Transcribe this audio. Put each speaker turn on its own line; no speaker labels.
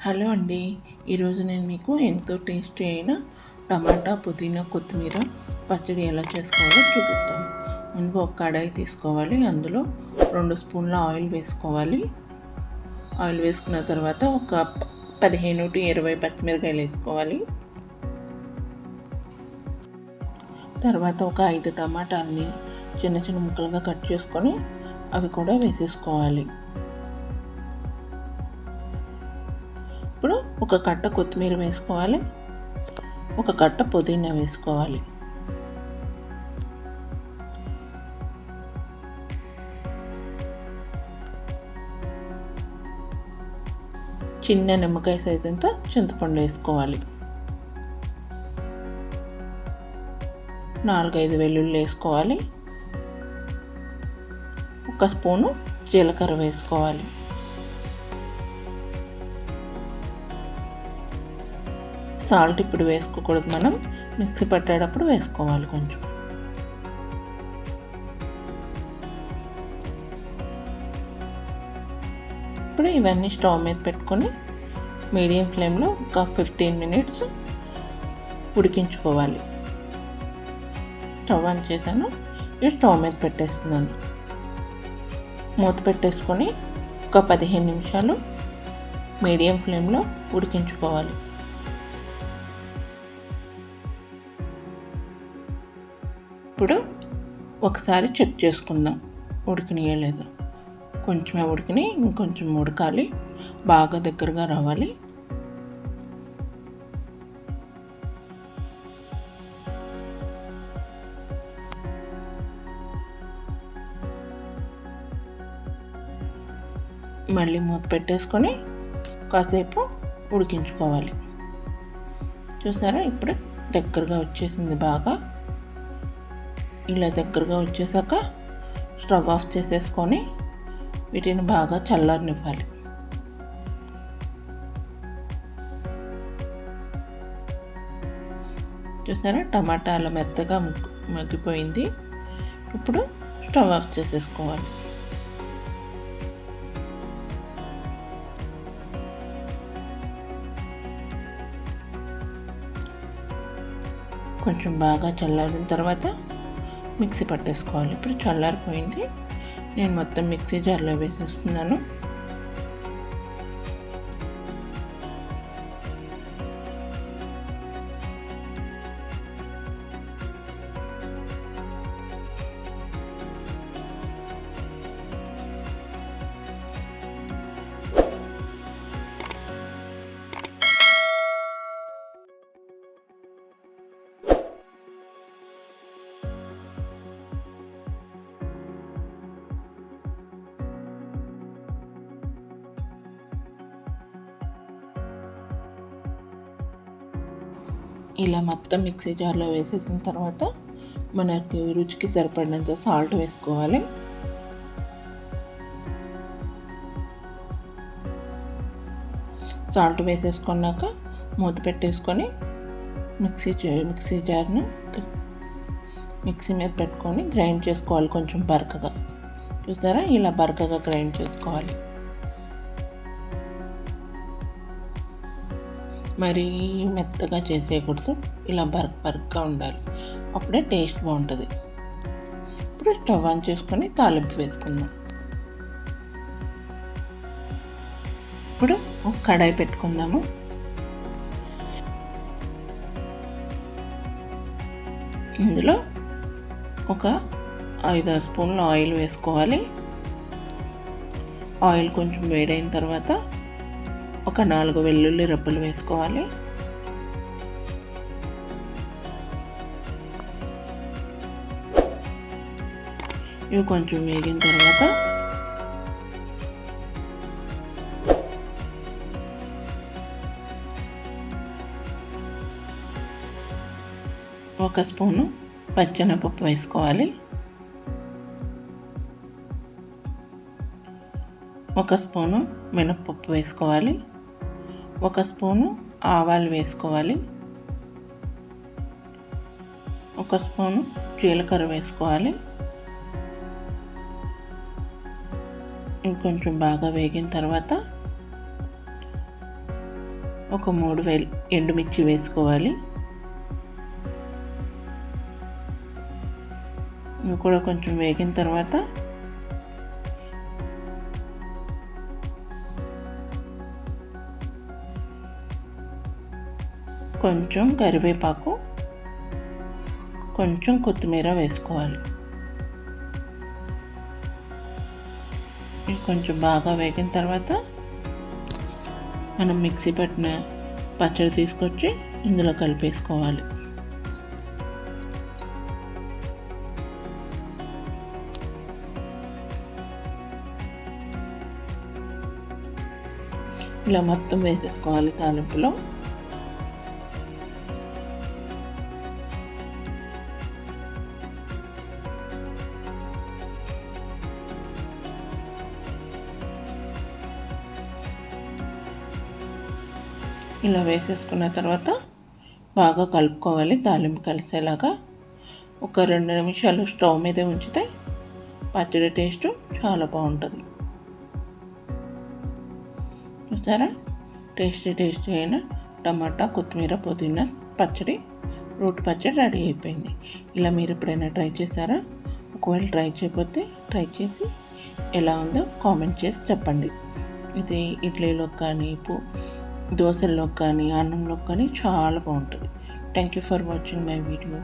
Hello అండి. ఈరోజు నేను మీకు ఎంతో టేస్టీ అయిన టమాటా, పుదీనా, కొత్తిమీర పచ్చడి ఎలా చేసుకోవాలో చూపిస్తాను. ముందుగా ఒక కడాయి తీసుకోవాలి. అందులో 2 స్పూన్ల ఆయిల్ వేసుకోవాలి. ఆయిల్ వేసుకున్న తర్వాత ఒక 15 to 20 పచ్చిమిరకాయలు వేసుకోవాలి. తర్వాత ఒక 5 టమాటాలని చిన్న చిన్న ముక్కలుగా కట్ చేసుకొని అవి కూడా వేసేసుకోవాలి. ఇప్పుడు ఒక కట్ట కొత్తిమీర వేసుకోవాలి, ఒక కట్ట పుదీనా వేసుకోవాలి. చిన్న నిమ్మకాయ సైజు అంతా చింతపండు వేసుకోవాలి. 4-5 వెల్లుల్లి వేసుకోవాలి. 1 స్పూను జీలకర్ర వేసుకోవాలి. సాల్ట్ ఇప్పుడు వేసుకోకూడదు, మనం మిక్సీ పట్టేటప్పుడు వేసుకోవాలి కొంచెం. ఇప్పుడు ఇవన్నీ స్టవ్ మీద పెట్టుకొని మీడియం ఫ్లేమ్లో ఒక 15 minutes ఉడికించుకోవాలి. స్టవ్ ఆన్ చేశాను, ఇది స్టవ్ మీద పెట్టేస్తున్నాను. మూత పెట్టేసుకొని ఒక 15 నిమిషాలు మీడియం ఫ్లేమ్లో ఉడికించుకోవాలి. ఇప్పుడు ఒకసారి చెక్ చేసుకుందాం ఉడికినాయో లేదో. కొంచెమే ఉడికినాయి, ఇంకొంచెం ఉడకాలి, బాగా దగ్గరగా రావాలి. మళ్ళీ మూత పెట్టేసుకొని కాసేపు ఉడికించుకోవాలి. చూసారా, ఇప్పుడు దగ్గరగా వచ్చేసింది. బాగా ఇలా దగ్గరగా వచ్చేసాక స్టవ్ ఆఫ్ చేసేసుకొని వీటిని బాగా చల్లారనివ్వాలి. చూసారా, టమాటా అలా మెత్తగా మగ్గిపోయింది. ఇప్పుడు స్టవ్ ఆఫ్ చేసేసుకోవాలి. కొంచెం బాగా చల్లారిన తర్వాత మిక్సీ పట్టేసుకోవాలి. ఇప్పుడు చల్లారిపోయింది, నేను మొత్తం మిక్సీ జార్లో వేసేస్తున్నాను. ఇలా మొత్తం మిక్సీ జార్లో వేసేసిన తర్వాత మనకి రుచికి సరిపడినంత సాల్ట్ వేసుకోవాలి. సాల్ట్ వేసేసుకున్నాక మూత పెట్టేసుకొని మిక్సీ జార్ను మిక్సీ మీద పెట్టుకొని గ్రైండ్ చేసుకోవాలి కొంచెం బరకగా. చూసారా, ఇలా బరకగా గ్రైండ్ చేసుకోవాలి. మరీ మెత్తగా చేసేయకూడదు, ఇలా బరకగా ఉండాలి, అప్పుడే టేస్ట్ బాగుంటుంది. ఇప్పుడు స్టవ్ ఆన్ చేసుకొని తాలింపు వేసుకుందాం. ఇప్పుడు ఒక కడాయి పెట్టుకుందాము. ఇందులో ఒక 5-6 స్పూన్ల ఆయిల్ వేసుకోవాలి. ఆయిల్ కొంచెం వేడైన తర్వాత ఒక 4 వెల్లుల్లి రెబ్బలు వేసుకోవాలి. ఇవి కొంచెం వేగిన తర్వాత ఒక స్పూను పచ్చెనపప్పు వేసుకోవాలి. 1 స్పూను మినప్పప్పు వేసుకోవాలి. 1 స్పూను ఆవాలు వేసుకోవాలి. 1 స్పూను జీలకర్ర వేసుకోవాలి. ఇంకొంచెం బాగా వేగిన తర్వాత ఒక 3 ఎండుమిర్చి వేసుకోవాలి. ఇవి కూడా కొంచెం వేగిన తర్వాత కొంచెం కరివేపాకు, కొంచెం కొత్తిమీర వేసుకోవాలి. ఇవి కొంచెం బాగా వేగిన తర్వాత మనం మిక్సీ పట్టిన పచ్చడి తీసుకొచ్చి ఇందులో కలిపేసుకోవాలి. ఇలా మొత్తం వేసేసుకోవాలి తాలింపులో. ఇలా వేసేసుకున్న తర్వాత బాగా కలుపుకోవాలి. తాలింపు కలిసేలాగా ఒక 2 నిమిషాలు స్టవ్ మీద ఉంచితే పచ్చడి టేస్ట్ చాలా బాగుంటుంది. చూసారా, టేస్టీ అయిన టమాటా, కొత్తిమీర, పుదీనా పచ్చడి, రోటి పచ్చడి రెడీ అయిపోయింది. ఇలా మీరు ఎప్పుడైనా ట్రై చేశారా? ఒకవేళ ట్రై చేయకపోతే ట్రై చేసి ఎలా ఉందో కామెంట్ చేసి చెప్పండి. ఇది ఇడ్లీలోకి కానీ దోశల్లోకి కానీ అన్నంలోకి కానీ చాలా బాగుంటుంది. Thank you for watching my video.